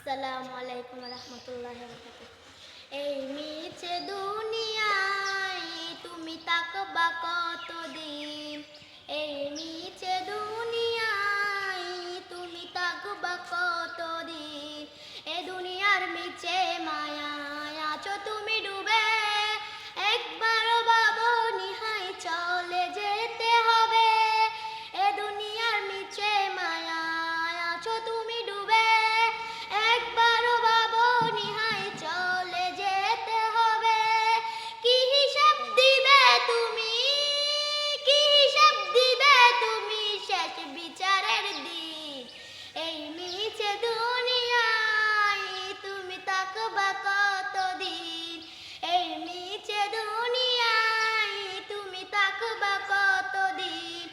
আসসালামু আলাইকুম রহমতুল্লাহ বরকাতুহ। এই মিছে দুনিয়ায় তুমি তাকবা কতদিন, এই মিছে দুনিয়ায় তুমি তাকবা কতদিন, এ দুনিয়ার মিছে মায়ায় আছো তুমি ডুবে, একবার ভাবো নিহাই চলে যেতে হবে, এ দুনিয়ার মিছে মায়ায় আছো তুমি ডুবে, একবার ভাবো নিহাই চলে যেতে হবে। কি হিসাব দিবে তুমি, কি হিসাব দিবে তুমি শেষ বিচারের দিন, এই মিছে দুনিয়ায় তুমি তাকবা কতদিন, এই মিছে দুনিয়ায় তুমি তাকবা কতদিন,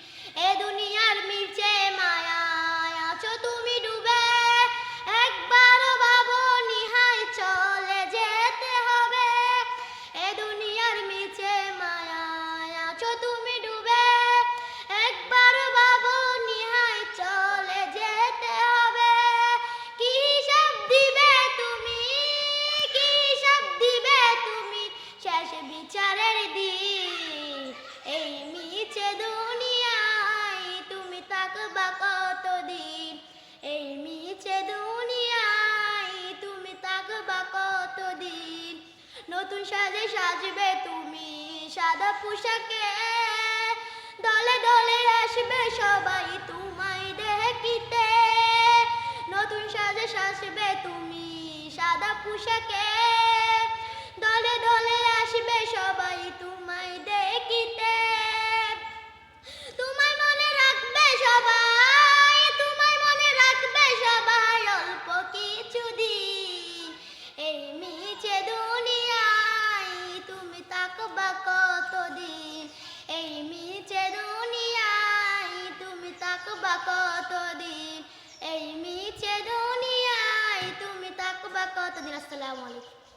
এ দুনিয়ার মিছে মায়ায় আছো তুমি ডুবে, একবার ভাবো নিহাই চলে যেতে হবে, এ দুনিয়ার মিছে মায়ায় আছো তুমি ডুবে, একবার ভাবো নিহাই চলে যেতে হবে। কি হিসাব দিবে তুমি, কি হিসাব দিবে তুমি শেষ বিচারের দিন, এই মিছে দুনিয়ায় তুমি তাকবা কতদিন, এই মিছে দুনিয়ায় তুমি তাকবা কতদিন। নতুন সাজে সাজবে তুমি সাদা পোশাকে, দলে দলে আসবে সবাই তোমায় দেখিতে, নতুন সাজে সাজবে তুমি সাদা পোশাকে, দলে দলে আসবে সবাই তোমায় দেখিতে, তোমায় মনে রাখবে সবাই, তোমায় মনে রাখবে সবাই অল্প কিছুদিন, এই মিছে দুনিয়ায় তুমি তাকবা কতদিন, এই মিছে দুনিয়ায় তুমি তাকবা কতদিন, এই মিছে দুনিয়ায় তুমি তাকবা কতদিন। আসসালামু আলাইকুম।